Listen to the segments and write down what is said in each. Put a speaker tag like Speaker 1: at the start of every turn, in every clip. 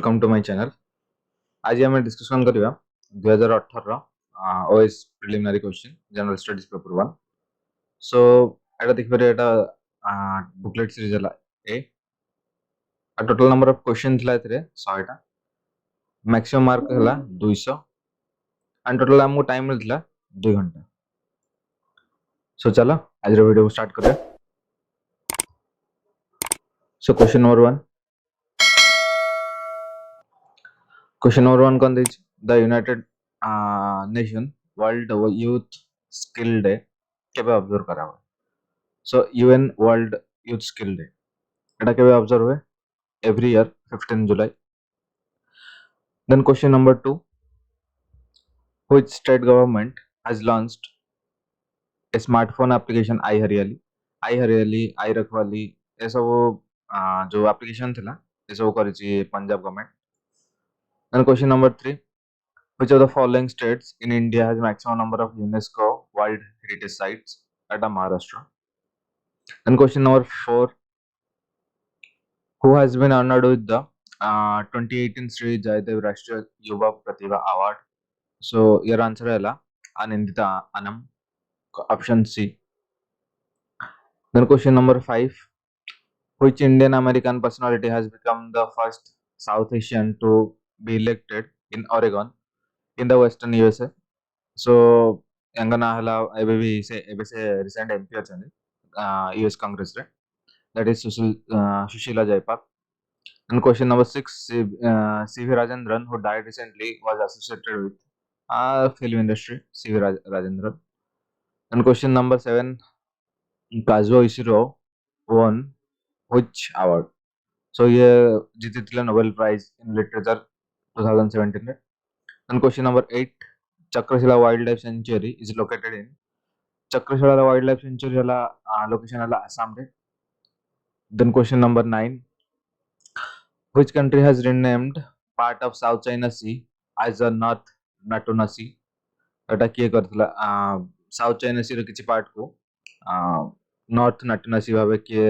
Speaker 1: Welcome to my channel. आज आम discussion करवा 2018 OS preliminary question general studies paper 1। सो एटा देखि पारे एटा बुकलेट सीरीज हला ए टोटल नंबर ऑफ क्वेश्चन थिला एतरे 100 टा मैक्सिमम मार्क हला 200 एंड टोटल हमको टाइम मिलथिला 2 घंटा। सो चलो आज रो वीडियो स्टार्ट करिया। सो क्वेश्चन नंबर 1 कौन देछि the United Nation World Youth Skill Day केबे ऑब्जर्व करा हुआ। So UN World Youth Skill Day एटा केबे ऑब्जर्व हुए every year 15 July. Then question number 2, which state government has launched a smartphone application आई रखवाली ए सब जो एप्लिकेशन थिला ए सब करिछि Punjab government. Then question number 3, which of the following states in India has maximum number of UNESCO World Heritage Sites? Etah Maharashtra. Then question number 4, who has been honored with the 2018 Sri Jayadev Rashtriya Yuva Pratibha Award? So your answer है Anindita Anam, option C. Then question number 5, which Indian American personality has become the first South Asian to be elected in Oregon in the Western USA? So यंगना हला एबे से recent MP अछन US Congress रे, that is Sushila Jaipal. And question number 6, C.V. Rajendran, who died recently, was associated with film industry, C.V. Rajendran. And question number 7, Kazuo Ishiro won which award? So ये जीती Nobel Prize in Literature 2017 में. And question number 8, Chakrashila Wildlife Sanctuary is located in Chakrashila Wildlife Sanctuary वाला location वाला Assam रे. Then question number 9, which country has renamed part of South China Sea as the North Natuna Sea? एटा किए करथिला south China सी रो किछि part को north नाटुना सी भाबे किए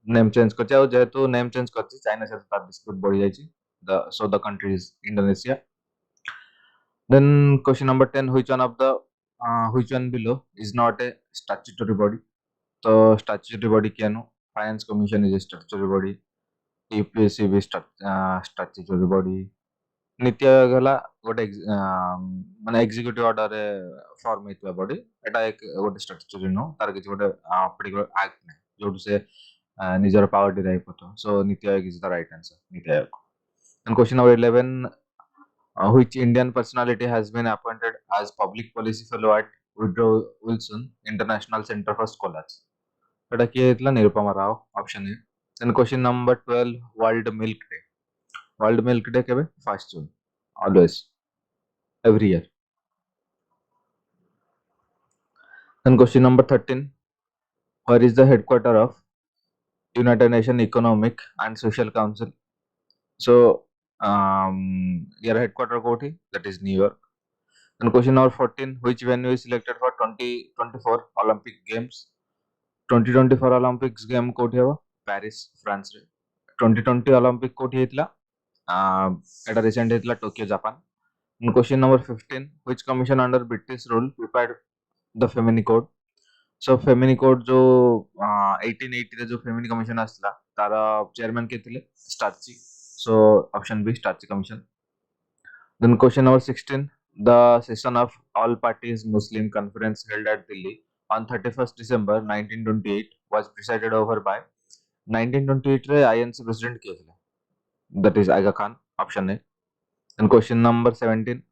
Speaker 1: name change करछि आ जेहेतु name change करछि चाइना से तार डिस्प्यूट बढ़ि जाइछि the country is Indonesia. Then question number 10, which one below is not a statutory body? तो statutory body केनु finance commission is a statutory body, UPSC भी statutory body, नीति आयोग हला गोटे माने एग्जीक्यूटिव ऑर्डर रे फॉर्म हेतुआ बॉडी एटा एक गोटे स्ट्रक्चर नो तार किछि गोटे पर्टिकुलर एक्ट नै जोटु से निजर पावर डिराइव करतो. सो NITI Aayog is the right answer, NITI Aayog. And question number 11, which Indian personality has been appointed as public policy fellow at Woodrow Wilson International Center for Scholars? एटा किए हेतला Nirupama Rao, option A. Then question number 12, World Milk Day. World Milk Day केबे 1 जून, always, every year. Then question number 13, where is the headquarter of United Nations Economic and Social Council? So your headquarter कोठी, that is New York. Then question number 14, which venue is selected for 2024 Olympic Games? 2024 Olympics game कोठी हबो Paris France रे. 2020 Olympic कोठी हेतला एटा recent हेतला Tokyo Japan. And question number 15, which commission under British rule prepared the Femini Code? So Femini Code जो 1880 रे जो Femini Commission आसला तार चेयरमैन के थिले starchy. So option B, Starchy Commission. Then question number 16, the session of All Parties Muslim Conference held at Delhi on 31st December 1928 was presided over by 1928 रे INC president किए थिले, that is Aga Khan, option A. And question number 17,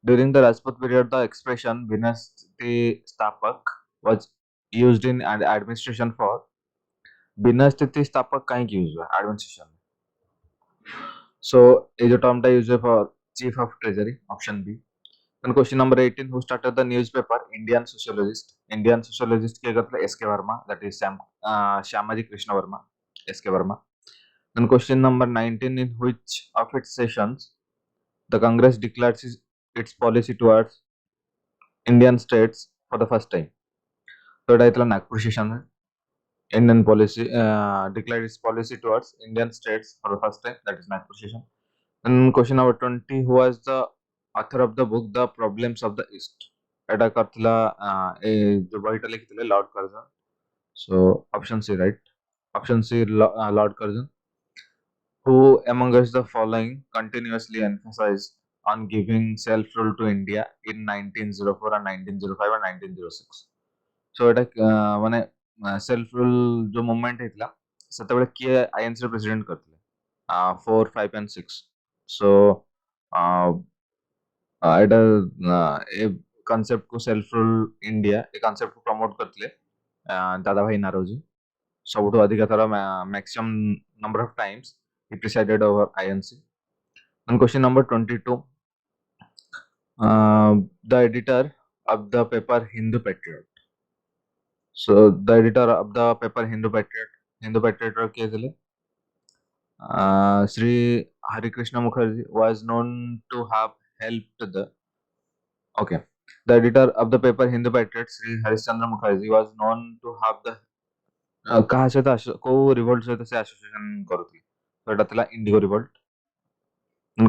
Speaker 1: during the Rajput period the expression Vinasti Stapak was used in administration for. Vinasti Stapak कहीं की use हुआ administration? So ये जो term टा use है for chief of treasury, option B. Then question number 18, who started the newspaper Indian Sociologist? Indian Sociologist के करते S K Varma, that is Shyamaji Krishna Varma, S K Varma. Then question number 19, in which of its sessions the Congress declares its policy towards Indian states for the first time? तो एटा इतला Nagpur session है. Indian policy declared its policy towards Indian states for the first time. That is Nagpur session. And question number 20: Who was the author of the book The Problems of the East? এটা করতলা এ যে বইটা লিখিଥିଲେ Lord Curzon. So option C, right? Option C, Lord Curzon. Who among us the following continuously emphasized on giving self-rule to India in 1904 and 1905 and 1906? So এটা ମାନେ self rule ଯୋଉ movement ହେଇଥିଲା ସେତେବେଳେ କିଏ ଆଇଏନ୍ସି ର ପ୍ରେସିଡେଣ୍ଟ କରିଥିଲେ? 4, 5 and 6. So ଏଇଟା ଏ concept କୁ ସେଲ୍ଫ ରୁଲ୍ ଇଣ୍ଡିଆ ଏ କନସେପ୍ଟ କୁ ପ୍ରମୋଟ କରିଥିଲେ ଦାଦା ଭାଇ ନାରୋଜି. ସବୁଠୁ ଅଧିକ ଥର maximum number of times he presided over INC. And question number 22: the editor of the paper Hindu Patriot. So the editor of the paper Hindu Patriot ର କିଏ ଥିଲେ? Sri Harikrishna Mukherjee was known to have helped the okay. The editor of the paper Hindu Patriot, Sri Harishchandra Mukherjee, was known to have the କାହା ସହିତ କୋଉ Revolt ସହିତ ସେ association କରୁଥିଲେ? ତ ଏଟା ଥିଲା ଇଣ୍ଡିଗୋ ରିଭୋଲ୍ଟ.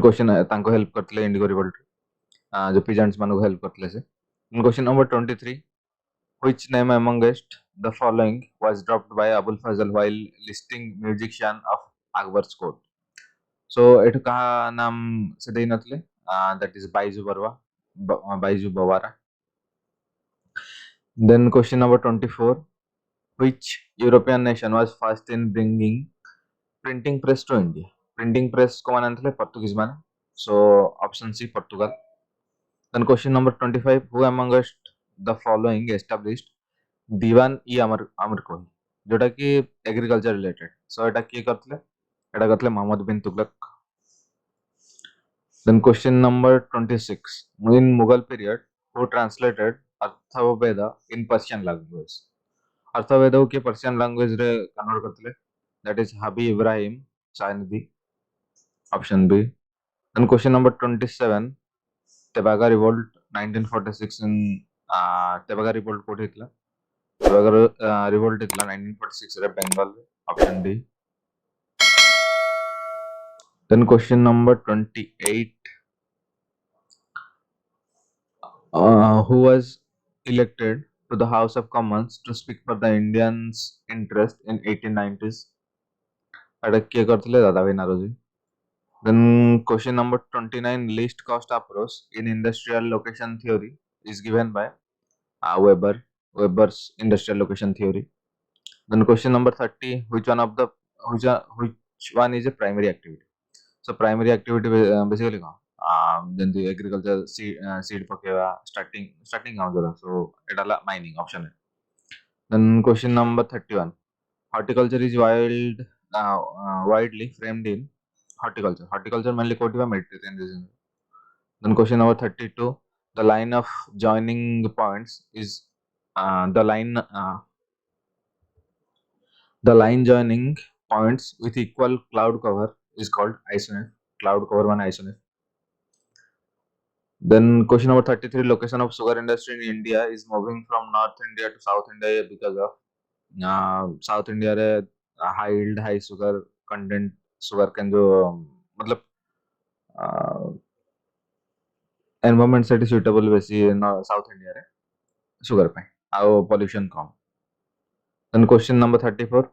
Speaker 1: क्वेश्चन ତାଙ୍କୁ ହେଲ୍ପ କରିଥିଲେ ଇଣ୍ଡିଗୋ ରିଭୋଲ୍ଟ जो peasants ମାନଙ୍କୁ ହେଲ୍ପ କରିଥିଲେ ସେ. Question number 23: Which name amongst the following was dropped by Abul Fazl while listing musician of Akbar's court? So ଏଠୁ କାହା ନାମ ସେ ଦେଇ ନଥିଲେ? That is Byju's ବୱାରା. Then question number 24: Which European nation was first in bringing printing press to India? Printing press को माने ଥିଲେ portuguese ମାନେ. So option C, Portugal. Then question number 25: Who amongst the following established Diwan-e-Amir Kohi, जोटा कि agriculture related? सो एटा किए करथिले? एटा करथिले मोहम्मद बिन Tughlaq. Then question number 26: In Mughal period, who translated Atharvaveda in Persian language? Atharvaveda को Persian language रे convert करथिले? That is Habib Ibrahim Chainidi. Option B. Then question number 27: Tebaga revolt 1946 in Tebaga revolt कोठी हितला? Tebaga revolt हितला 1946 रे Bengal. Option D. Then question number 28: who was elected to the House of Commons to speak for the Indians' interest in 1890s? एटा किए करथिले? दादा भाई Naoroji. Then question number 29: least cost approach in industrial location theory is given by Weber's industrial location theory. Then question number 30: which one is a primary activity? So primary activity basically कौन? ଯେମିତି agriculture seed पकेवा starting କାମ जोरा. So ଏଟା ହେଲା mining. Option A. Then question number 31: horticulture is widely framed in horticulture mainly कोटिवा Mediterranean region. Then question number 32: the line of joining points is the line joining points with equal cloud cover is called isonef. Cloud cover one isonef. Then question number 33: location of sugar industry in India is moving from North India to South India because of South India रे high yield high sugar content sugar can जो मतलब environment सेठी suitable बेसी South India रे sugar पे ଆଉ pollution come. Then question number 34: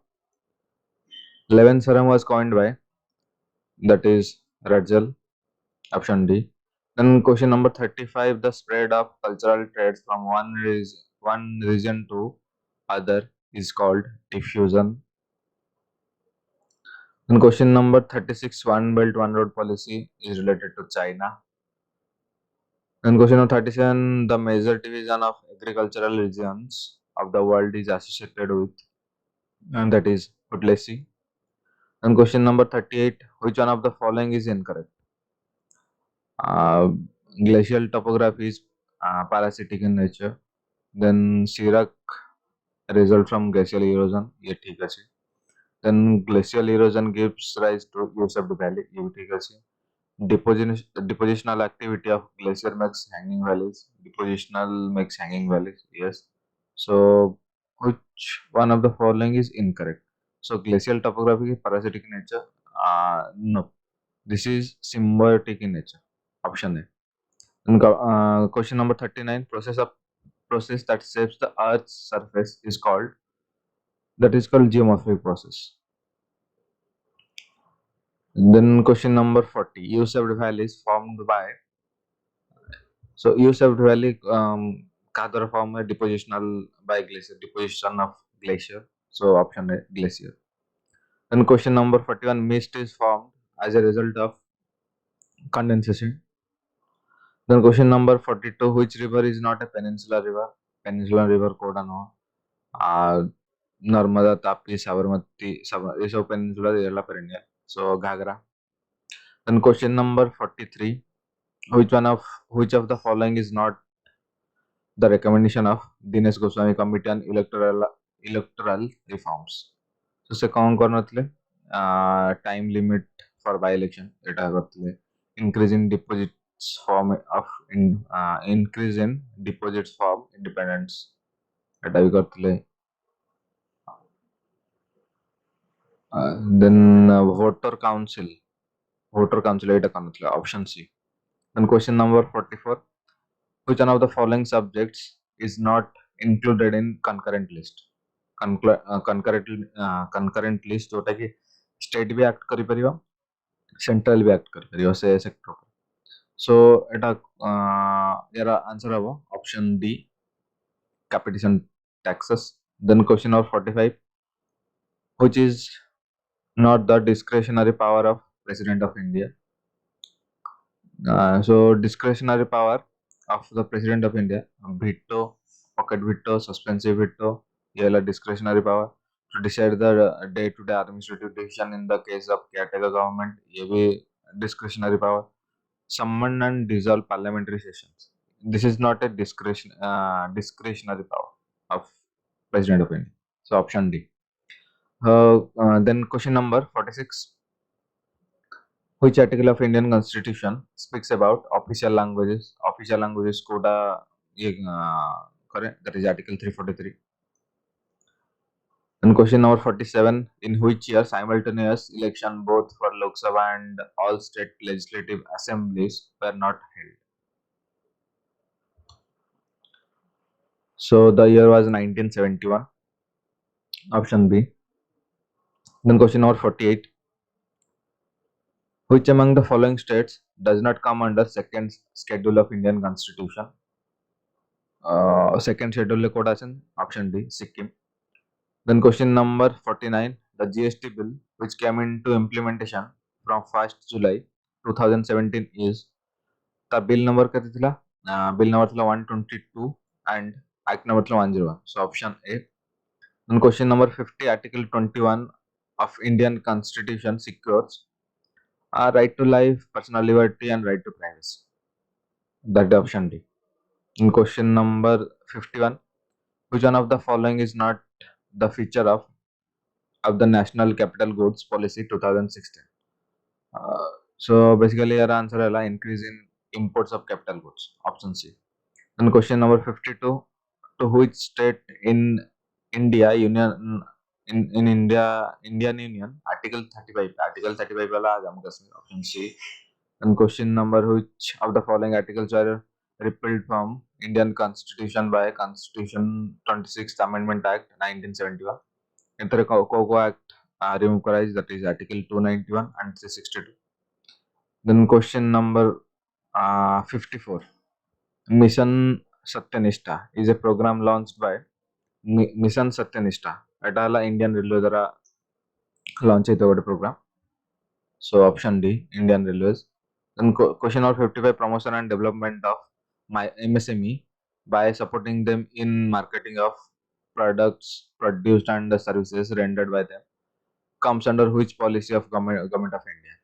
Speaker 1: Levenserum was coined by? That is Ratzel. Option D. Then question number 35: the spread of cultural trades from one region to other is called diffusion. Then question number 36: one belt one road policy is related to China. Then question number 37: the major division of agricultural regions of the world is associated with, and that is Putlesi. And question number 38: which one of the following is incorrect? Glacial topography is parasitic in nature. Then Chirac result from glacial erosion, ये ठीक है. Then glacial erosion gives rise to Usab Valley, ये भी ठीक है. Depositional activity of glacier makes hanging valleys. Depositional makes hanging valleys, yes. So which one of the following is incorrect? So glacial topography is parasitic in nature. No, this is symbiotic in nature. Option A. And question number 39. Process that shapes the Earth's surface is called, that is called geomorphic process. Then question number 40. U-shaped valley is formed by, so U-shaped valley Kadar form a depositional by glacier, deposition of glacier. So option A, glacier. Then question number 41. Mist is formed as a result of condensation. Then question number 42. Which river is not a peninsular river? Peninsular river code ano. Narmada, Tapi, Sabarmati, is of peninsular area perennial. So Ghagra. Then question number 43. Which of the following is not the recommendation of Dinesh Goswami Committee on electoral reforms? So se कौन करनथले time limit for by election Etah करथले, increase in deposits form of increase in deposits form independence एटा भी करथले. Then voter council Etah करनथले, option C. Then question number 44. Which one of the following subjects is not included in concurrent list? Concurrent list जोटा कि state भी act करि परिबा, central भी act करि परिबा से sector पर. सो एटा यार आंसर हबो option D, capitation taxes. Then question number 45. which is not the discretionary power of President of India? So discretionary power of the President of India, veto, pocket veto, suspensive veto, ये discretionary power to decide the day-to-day administrative decision in the case of caretaker government, ये भी discretionary power. Summon and dissolve parliamentary sessions, this is not a discretionary power of President of India. So option D. Then question number 46. Which article of Indian Constitution speaks about official languages? Official languages Kota ये करें, that is article 343. Then question number 47. In which year simultaneous election both for Lok Sabha and all state legislative assemblies were not held? So the year was 1971. Option B. Then question number 48. Which among the following states does not come under second schedule of Indian Constitution? Second schedule code action, option D, Sikkim. Then question number 49. The GST bill which came into implementation from 1st July 2017 is, the bill number kati thila? Bill number thila 122 and act number thila 101. So option A. Then question number 50. Article 21 of Indian Constitution secures right to life, personal liberty and right to privacy. That is option D. In question number 51. Which one of the following is not the feature of the National Capital Goods Policy 2016? So basically your answer is increase in imports of capital goods, option C. Then question number 52. To which state in India Union Indian Union Article 35 wala Jammu Kashmir, option C. And question number, which of the following articles are repealed from Indian Constitution by Constitution 26th Amendment Act 1971? Enter COCO Act remove कराइज, that is Article 291 and 362. Then question number 54. Mission Satyanishta is a program launched by Mission Satyanishta. Etah Indian Railway द्वारा launch అయితే ఒకటి program. So option D, Indian Railways. Then question number 55. Promotion and development of my MSME by supporting them in marketing of products produced and the services rendered by them comes under which policy of government of India?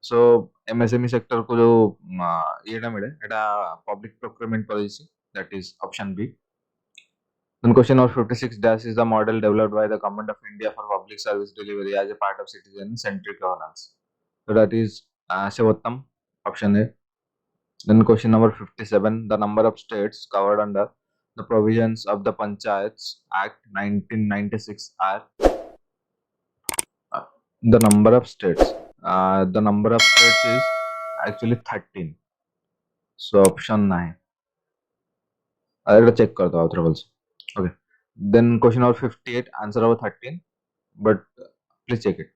Speaker 1: So MSME sector को जो ये मिले एटा public procurement policy, that is option B. Then question number 56. Dash is the model developed by the government of India for public service delivery as a part of citizen centric governance. So that is Shivottam, option A. Then question number 57. The number of states covered under The provisions of the Panchayats Act 1996 are uh, the number of states. The number of states is actually 13. So option 9. Check कर दो outer also. Okay. Then question number 58, answer over 13. But please check it.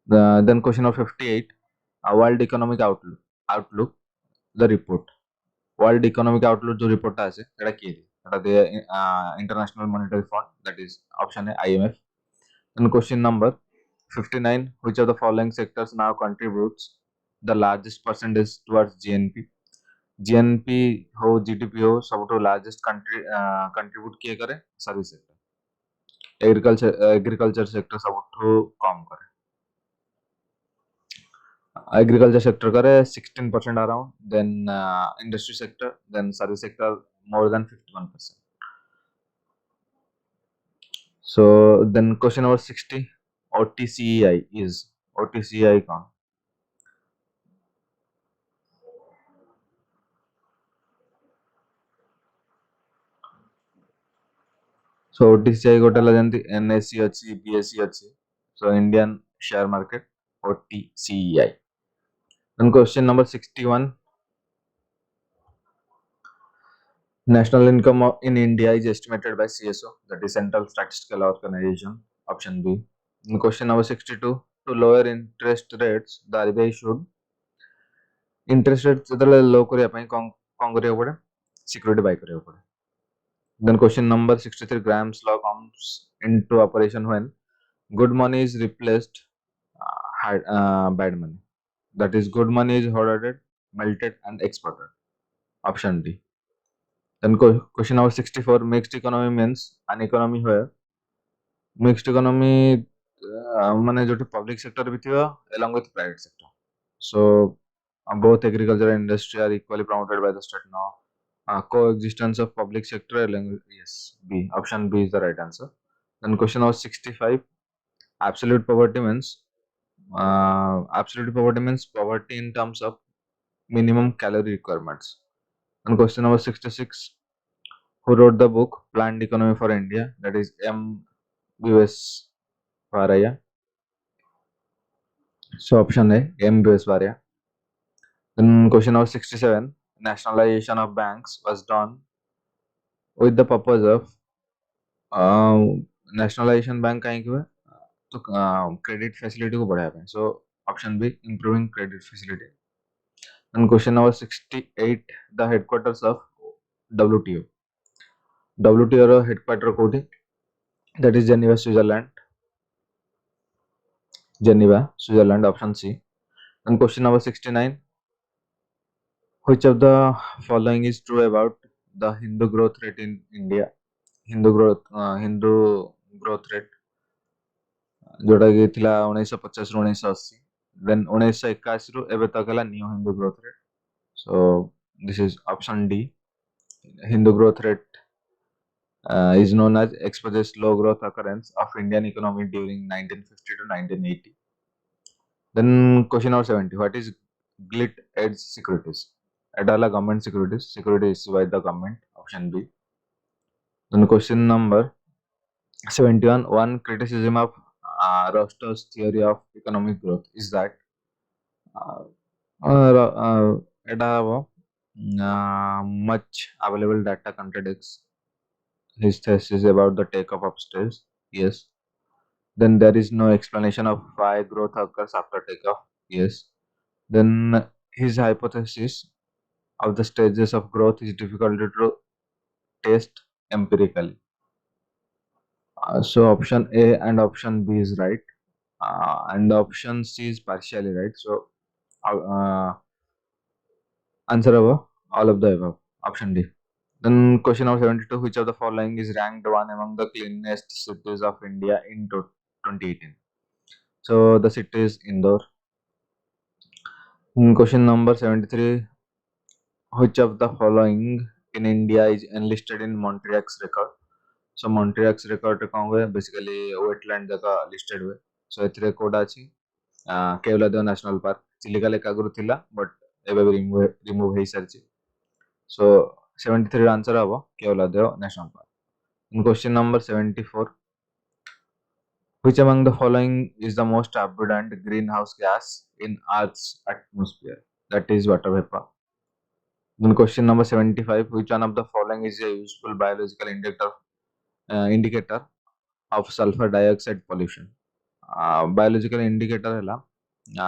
Speaker 1: Then question number 58, World Economic Outlook, the report. World Economic Outlook जो report আছে এটা কি এটা দিয়ে International Monetary Fund, that is option A IMF. And question number 59, which of the following sectors now contributes the largest percentage towards GNP? GNP हो GDP हो सबठो largest country contribute किए करे सर्विस सेक्टर, एग्रीकल्चर सेक्टर सबठो कम करे, agriculture sector करे 16% around, then industry sector, then service sector more than 51%. So then question number 60, OTCEI is OTCEI कौन? So OTCEI गोटे जेमती NSE अच्छी BSE अच्छी, so Indian share market OTCEI. Then question number 61, national income in India is estimated by CSO, that is Central Statistical Organization, option B. In question number 62, to lower interest rates, the RBI should interest rates ଯେତେବେଳେ low କରିବା ପାଇଁ କଣ କରିବାକୁ ପଡେ? Security buy କରିବାକୁ ପଡେ. Then question number 63, Graham's law comes into operation when good money is replaced bad money. That is, good money is hoarded, melted and exported. Option D. Then question number 64, mixed economy means an economy where mixed economy माने जो public sector भी थिवा along with private sector. So both agriculture and industry are equally promoted by the state now. Coexistence of public sector along with, yes, B. Option B is the right answer. Then question number 65, absolute poverty means poverty in terms of minimum calorie requirements. And question number 66, who wrote the book Planned Economy for India? That is M. Visvesvaraya. So option A, M. Visvesvaraya. Then question number 67, nationalization of banks was done with the purpose of nationalization bank कहीं क्यों है? तो credit facility को बढ़ाया है. So option B, improving credit facility. And question number 68, the headquarters of WTO. WTO ର headquarter कोठी? That is Geneva, Switzerland. Geneva, Switzerland, option C. And question number 69, which of the following is true about the Hindu growth rate in India? Hindu growth rate जोटा कि थिला 1950 ରୁ 1980, then 1981 ରୁ ଏବେ तक ହେଲା new Hindu growth rate. So this is option D. Hindu growth rate is known as exposes low growth occurrence of Indian economy during 1950 to 1980. Then question number 70, what is gilt edge securities? It all government securities issued by the government, option B. Then question number 71, one criticism of Rostow's theory of economic growth is that much available data contradicts his thesis about the take-off upstairs. Yes. Then there is no explanation of why growth occurs after takeoff. Yes. Then his hypothesis of the stages of growth is difficult to test empirically. So option A and option B is right, and option C is partially right. So answer over all of the above, option D. Then question number 72, which of the following is ranked one among the cleanest cities of India in 2018? So the city is Indore. Question number 73, which of the following in India is enlisted in Montreux record? So Montreux record रे कौन हुए? Basically wetland जगह listed हुए. So एथिरे कोड अछि Keoladeo national park. Chilika lake आगुरु थिला but एबे remove hay सारछि. So 73 answer habo Keoladeo National Park. In question number 74, which among the following is the most abundant greenhouse gas in Earth's atmosphere? That is water vapor. Then question number 75, which one of the following is a useful biological indicator of sulfur dioxide pollution? Biological indicator hela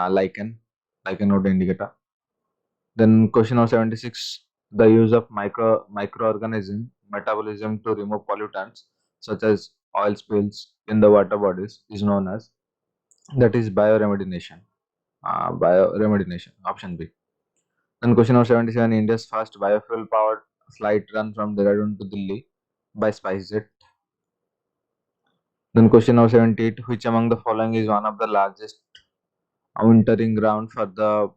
Speaker 1: lichen node indicator. Then question number 76, the use of microorganism metabolism to remove pollutants such as oil spills in the water bodies is known as, that is bioremediation. Bioremediation, option B. Then question number 77, India's first biofuel powered flight run from Dehradun to Delhi by SpiceJet. Then question number 78, which among the following is one of the largest wintering ground for the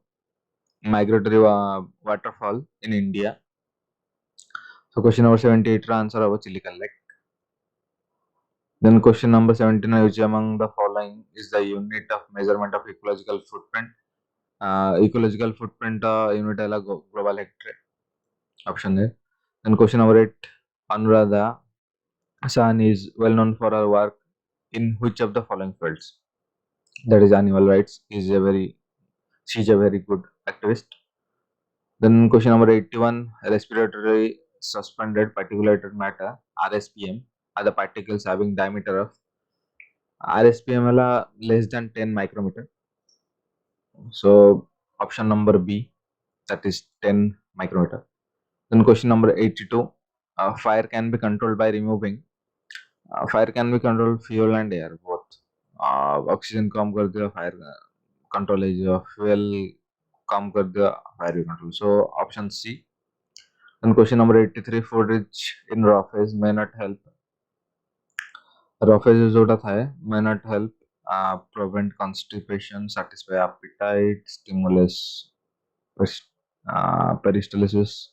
Speaker 1: migratory waterfall in India? So question number 78 ra answer our Chilika Lake. Then question number 79, which among the following is the unit of measurement of ecological footprint? Ecological footprint unit ala global hectare. Option A. Then question number 8, Anuradha San is well known for her work in which of the following fields? That is animal rights. She's a very good activist. Then question number 81, respiratory suspended particulate matter (RSPM) are the particles having diameter of RSPM less than 10 micrometer. So option number B, that is 10 micrometer. Then question number 82, fire can be controlled by removing. Fire can be controlled fuel and air both. Oxygen कम कर दिया fire control is fuel कम कर दिया fire भी control. So option C. Then question number 83, food rich in raw phase may not help. Raw phase जोटा था may not help prevent constipation, satisfy appetite, stimulus peristalsis,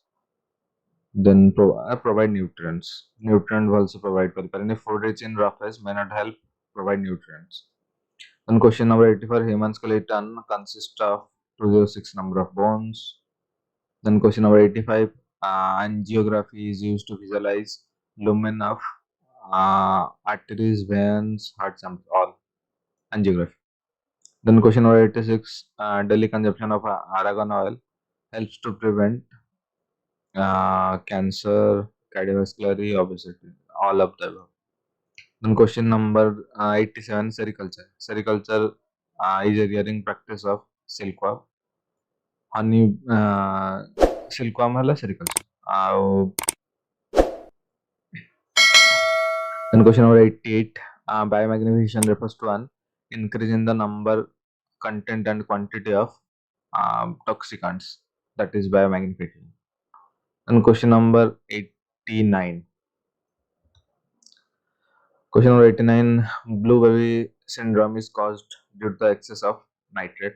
Speaker 1: then provide nutrients. Nutrient also provide kariparani. Food rich in raw phase may not help provide nutrients. Then question number 84, human skeleton consists of 206 number of bones. Then question number 85, angiography is used to visualize lumen of arteries, veins, heart samples, all angiography. Then question number 86, daily consumption of argan oil helps to prevent cancer, cardiovascular, obesity, all of the above. Then question number 87, sericulture. Sericulture is a rearing practice of silkworm. Honey, silkworm है sericulture. Then question number 88, biomagnification refers to an increase in the number, content and quantity of toxicants, that is biomagnification. And question number 89. Question number 89, blue baby syndrome is caused due to the excess of nitrate.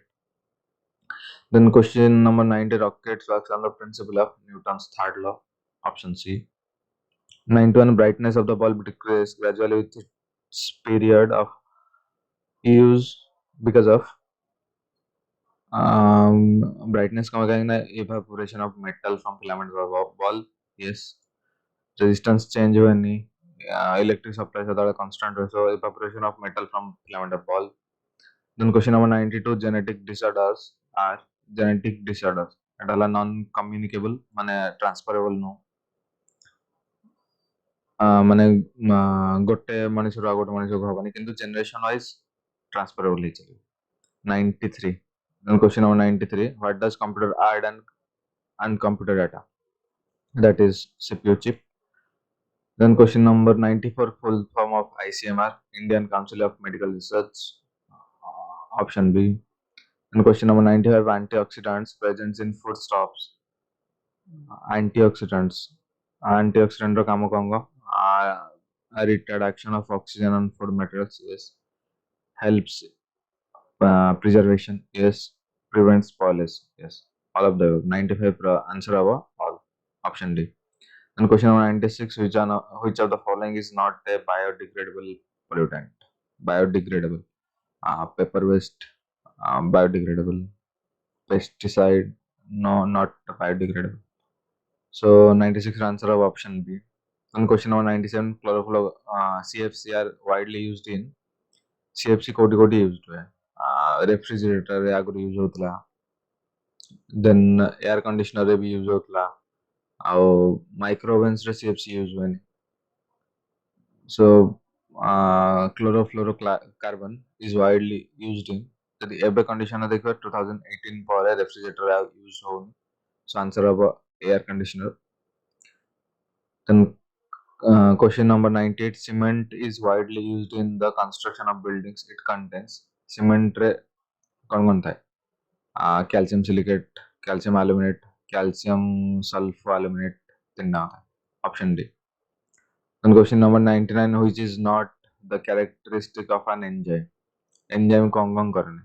Speaker 1: Then question number 90, rockets works on the principle of Newton's third law. Option C. 91, brightness of the bulb decreases gradually with its period of use because of brightness evaporation of metal from filament bulb. Yes. Resistance change when electric supply is constant, so evaporation of metal from filament of bulb. Then question number 92, genetic disorders are genetic disorders and all non-communicable, mane transferable no. ମାନେ ଗୋଟେ ମଣିଷରୁ ଆଉ ଗୋଟେ ମଣିଷକୁ ହବନି କିନ୍ତୁ generation wise transferable ହେଇଯିବ. 93. Then question number 93, what does computer add and computer data? That is CPU chip. Then question number 94, full form of ICMR, Indian Council of Medical Research. Option B. And question number 95, antioxidants present in foodstuffs. Antioxidant ର କାମ କଣ retard action of oxygen on food materials. Yes. Helps preservation. Yes. Prevents spoilage. Yes. All of the 95 answer our all. Option D. And question number 96, which of the following is not a biodegradable pollutant? Biodegradable. Paper waste, biodegradable. Pesticide, no, not biodegradable. So 96 answer of option B. And question number 97, chlorofluoro CFC are widely used in CFC कोटी कोटी use हुआ है refrigerator रे आगुरी use होतला then air conditioner रे भी use होतला ଆଉ ମାଇକ୍ରୋଓଭେନ୍ସ ରେ CFC ୟୁଜ ହୁଏନି so chlorofluorocarbon is widely used in ଯଦି ଏବେ କଣ୍ଡିସନ ଦେଖିବା 2018 ପରେ ରେଫ୍ରିଜରେଟର ଆଉ ୟୁଜ ହଉନି so answer ହବ air conditioner then question number 98 cement is widely used in the construction of buildings it contains cement रे कौन कौन था calcium silicate calcium aluminate calcium sulfoaluminate तीन था option D. And question number 99 which is not the characteristic of an enzyme enzyme कौन करने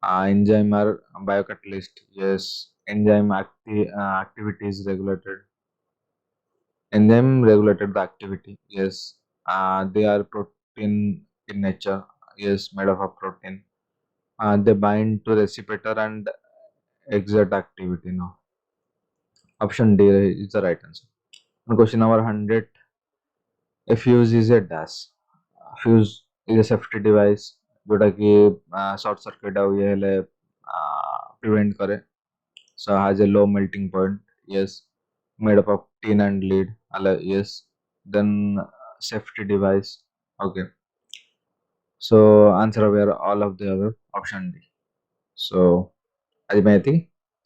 Speaker 1: enzyme are biocatalyst yes enzyme activity is regulated enzyme regulated the activity yes they are protein in nature yes made up of protein they bind to receptor and exert activity no option D is the right answer. And question number 100 a fuse is a dash fuse is a safety device जोटा कि short circuit आउ ये हेले prevent करे so has a low melting point yes made up of tin and lead yes then safety device okay so answer were all of the above option D so Adimati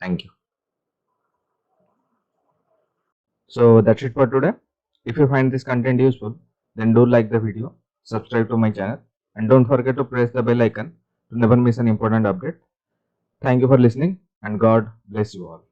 Speaker 1: thank you so that's it for today if you find this content useful then do like the video subscribe to my channel and don't forget to press the bell icon to never miss an important update thank you for listening and God bless you all